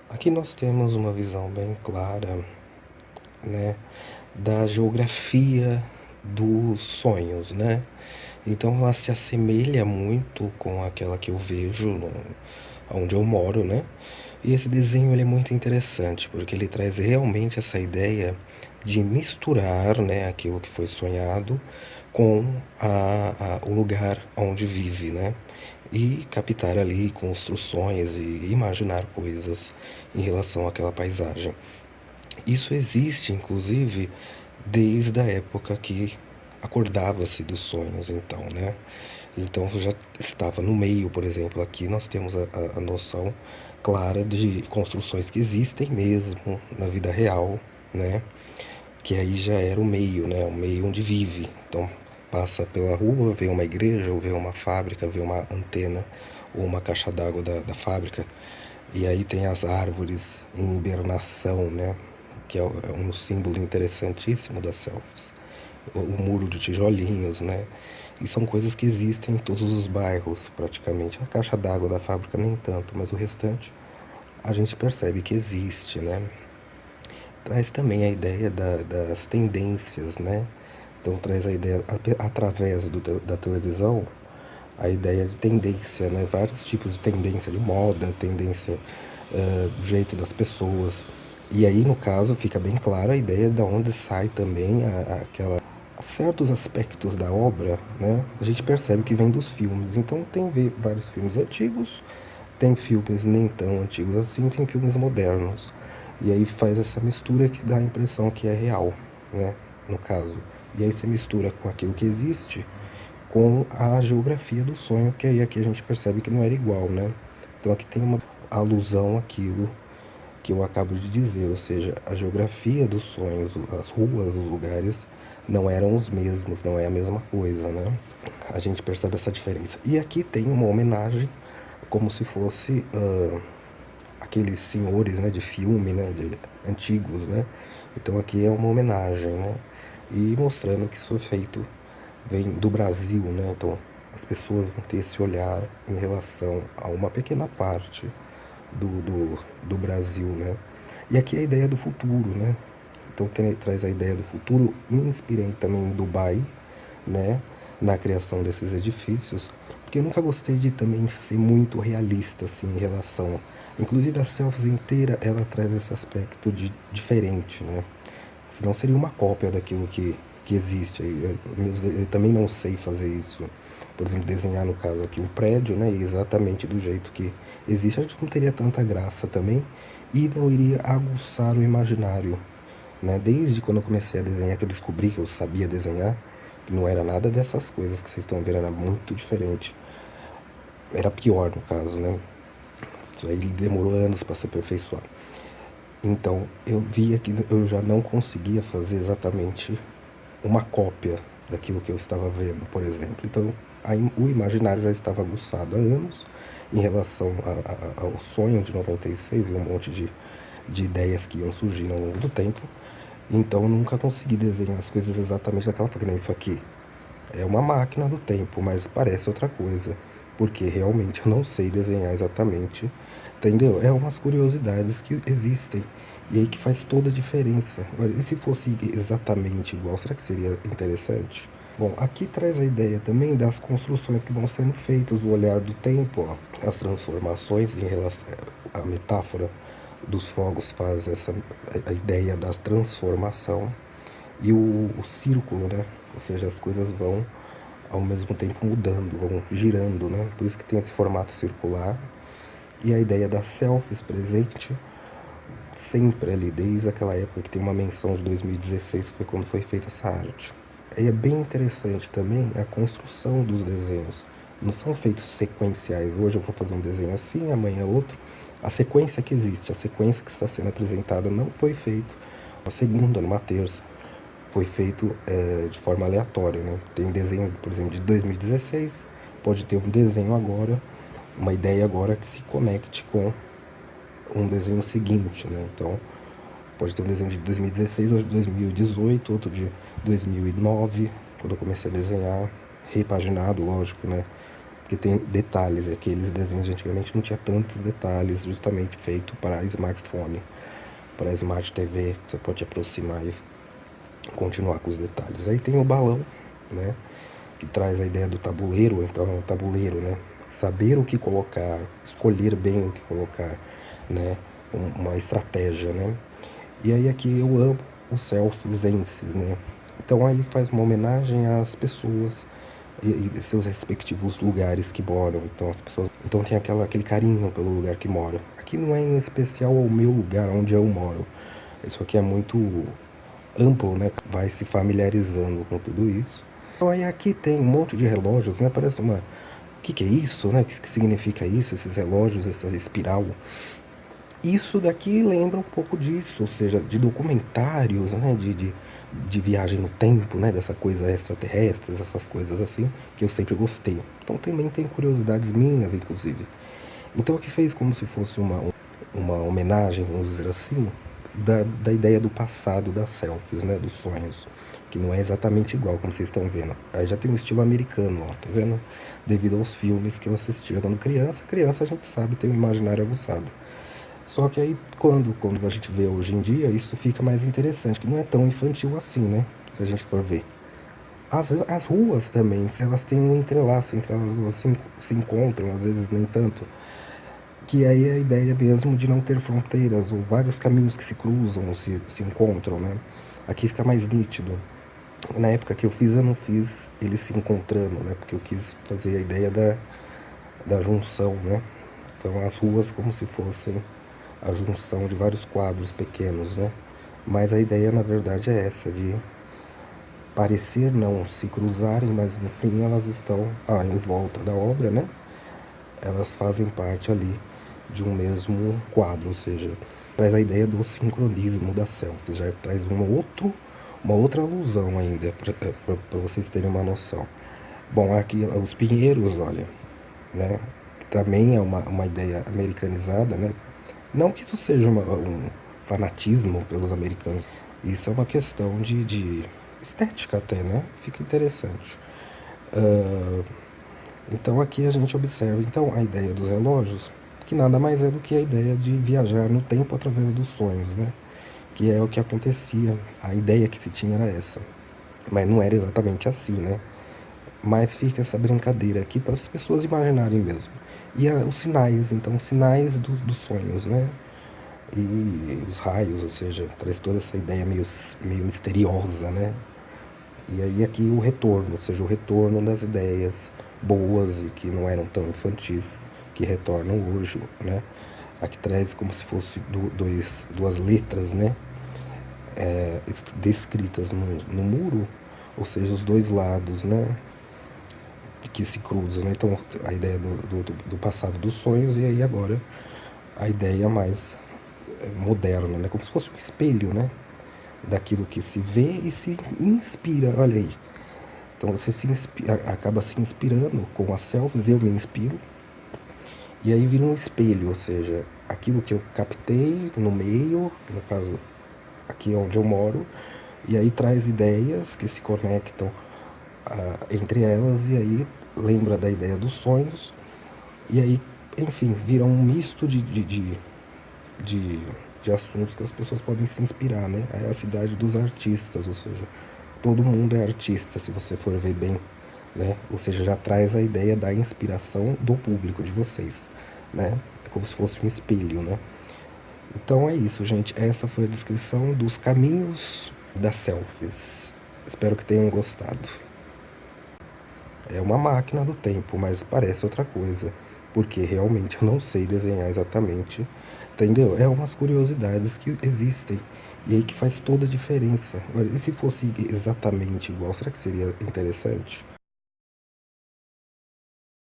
Aqui nós temos uma visão bem clara, né, da geografia dos sonhos, né? Então ela se assemelha muito com aquela que eu vejo onde eu moro, né? E esse desenho ele é muito interessante porque ele traz realmente essa ideia de misturar, né, aquilo que foi sonhado com o lugar onde vive, né? E captar ali construções e imaginar coisas em relação àquela paisagem. Isso existe, inclusive, desde a época que acordava-se dos sonhos, então, né? Então já estava no meio, por exemplo, aqui nós temos a noção clara de construções que existem mesmo na vida real, né? Que aí já era o meio, né? O meio onde vive. Então passa pela rua, vê uma igreja, ou vê uma fábrica, vê uma antena, ou uma caixa d'água da fábrica. E aí tem as árvores em hibernação, né? Que é um símbolo interessantíssimo das selfies. O muro de tijolinhos, né? E são coisas que existem em todos os bairros, praticamente. A caixa d'água da fábrica nem tanto, mas o restante a gente percebe que existe, né? Traz também a ideia das tendências, né? Então traz a ideia, através da televisão, a ideia de tendência, né? Vários tipos de tendência de moda, tendência do jeito das pessoas. E aí, no caso, fica bem clara a ideia de onde sai também aquela certos aspectos da obra, né? A gente percebe que vem dos filmes. Então tem vários filmes antigos, tem filmes nem tão antigos assim, tem filmes modernos. E aí faz essa mistura que dá a impressão que é real, né? No caso. E aí você mistura com aquilo que existe com a geografia do sonho, que aí aqui a gente percebe que não era igual, né? Então aqui tem uma alusão àquilo que eu acabo de dizer, ou seja, a geografia dos sonhos, as ruas, os lugares não eram os mesmos, não é a mesma coisa, né? A gente percebe essa diferença. E aqui tem uma homenagem, como se fosse aqueles senhores, né, de filme, né, de antigos, né? Então aqui é uma homenagem, né? E mostrando que isso é feito vem do Brasil, né? Então as pessoas vão ter esse olhar em relação a uma pequena parte do Brasil, né? E aqui é a ideia do futuro, né? Então traz a ideia do futuro. Me inspirei também em Dubai, né? Na criação desses edifícios, porque eu nunca gostei de também ser muito realista assim em relação. Inclusive a selfies inteira ela traz esse aspecto de diferente, né? Senão seria uma cópia daquilo que existe. Eu também não sei fazer isso. Por exemplo, desenhar, no caso aqui, um prédio, né, exatamente do jeito que existe. A gente não teria tanta graça também e não iria aguçar o imaginário. Né? Desde quando eu comecei a desenhar, que eu descobri que eu sabia desenhar, que não era nada dessas coisas que vocês estão vendo, era muito diferente. Era pior, no caso, né? Isso aí demorou anos para se aperfeiçoar. Então eu via que eu já não conseguia fazer exatamente uma cópia daquilo que eu estava vendo, por exemplo. Então o imaginário já estava aguçado há anos em relação ao sonho de 96 e um monte de ideias que iam surgindo ao longo do tempo. Então eu nunca consegui desenhar as coisas exatamente daquela forma. Isso aqui é uma máquina do tempo, mas parece outra coisa, porque realmente eu não sei desenhar exatamente, entendeu? É umas curiosidades que existem e aí que faz toda a diferença. Agora, e se fosse exatamente igual, será que seria interessante? Bom, aqui traz a ideia também das construções que vão sendo feitas, o olhar do tempo, ó, as transformações em relação à metáfora dos fogos faz essa a ideia da transformação e o círculo, né? Ou seja, as coisas vão ao mesmo tempo mudando, vão girando, né? Por isso que tem esse formato circular. E a ideia das selfies presente sempre ali, desde aquela época que tem uma menção de 2016, que foi quando foi feita essa arte. E é bem interessante também a construção dos desenhos. Não são feitos sequenciais. Hoje eu vou fazer um desenho assim, amanhã outro. A sequência que existe, a sequência que está sendo apresentada não foi feita uma segunda, numa terça. Foi feito de forma aleatória, né? Tem desenho, por exemplo, de 2016, pode ter um desenho agora, uma ideia agora que se conecte com um desenho seguinte, né? Então, pode ter um desenho de 2016 ou de 2018, outro de 2009, quando eu comecei a desenhar, repaginado, lógico, né? que tem detalhes. Aqueles desenhos de antigamente não tinha tantos detalhes, justamente feito para smartphone, para Smart TV, que você pode aproximar e continuar com os detalhes. Aí tem o balão, né, que traz a ideia do tabuleiro. Então é um tabuleiro, né, saber o que colocar, escolher bem o que colocar, né, uma estratégia, né. E aí aqui eu amo os selfies, né. Então aí faz uma homenagem às pessoas e seus respectivos lugares que moram. Então as pessoas, então tem aquele carinho pelo lugar que mora. Aqui não é em especial o meu lugar onde eu moro. Isso aqui é muito amplo, né? Vai se familiarizando com tudo isso. Então aí aqui tem um monte de relógios, né? Parece uma... O que é isso, né? O que significa isso, esses relógios, essa espiral? Isso daqui lembra um pouco disso, ou seja, de documentários, né? De viagem no tempo, né? Dessa coisa extraterrestres, essas coisas assim, que eu sempre gostei. Então também tem curiosidades minhas, inclusive. Então o que fez como se fosse uma homenagem, vamos dizer assim, da ideia do passado das selfies, né, dos sonhos, que não é exatamente igual, como vocês estão vendo. Aí já tem um estilo americano, ó, tá vendo? Devido aos filmes que eu assistia quando criança. Criança a gente sabe, tem um imaginário aguçado. Só que aí quando a gente vê hoje em dia, isso fica mais interessante, que não é tão infantil assim, né? Se a gente for ver. As ruas também, elas têm um entrelaço, entre elas se encontram, às vezes nem tanto. Que aí é a ideia mesmo de não ter fronteiras, ou vários caminhos que se cruzam, ou se encontram, né? Aqui fica mais nítido. Na época que eu fiz, eu não fiz eles se encontrando, né? Porque eu quis fazer a ideia da junção, né? Então as ruas como se fossem a junção de vários quadros pequenos, né? Mas a ideia, na verdade, é essa, de parecer não se cruzarem, mas no fim elas estão em volta da obra, né? Elas fazem parte ali de um mesmo quadro, ou seja, traz a ideia do sincronismo das selfies, já traz uma outra alusão ainda, para vocês terem uma noção. Bom, aqui os pinheiros, olha, né? Também é uma ideia americanizada, né? Não que isso seja um fanatismo pelos americanos, isso é uma questão de estética até, né? Fica interessante. Então aqui a gente observa então a ideia dos relógios, que nada mais é do que a ideia de viajar no tempo através dos sonhos, né? Que é o que acontecia, a ideia que se tinha era essa. Mas não era exatamente assim, né? Mas fica essa brincadeira aqui para as pessoas imaginarem mesmo. E os sinais, então, os sinais dos sonhos, né? E os raios, ou seja, traz toda essa ideia meio misteriosa, né? E aí aqui o retorno, ou seja, o retorno das ideias boas e que não eram tão infantis, que retornam hoje, né? Aqui traz como se fosse duas letras, né? Descritas no muro, ou seja, os dois lados, né? Que se cruzam, né? Então a ideia do passado dos sonhos e aí agora a ideia mais moderna, né? Como se fosse um espelho, né? Daquilo que se vê e se inspira, olha aí. Então você acaba se inspirando com as selfies, eu me inspiro, e aí vira um espelho, ou seja, aquilo que eu captei no meio, no caso aqui onde eu moro, e aí traz ideias que se conectam entre elas, e aí lembra da ideia dos sonhos, e aí, enfim, vira um misto de assuntos que as pessoas podem se inspirar, né? É a cidade dos artistas, ou seja, todo mundo é artista, se você for ver bem, né? Ou seja, já traz a ideia da inspiração do público, de vocês, né? É como se fosse um espelho, né? Então é isso, gente. Essa foi a descrição dos caminhos das selfies. Espero que tenham gostado. É uma máquina do tempo, mas parece outra coisa, porque realmente eu não sei desenhar exatamente, entendeu? É umas curiosidades que existem e aí que faz toda a diferença. Agora, e se fosse exatamente igual, será que seria interessante?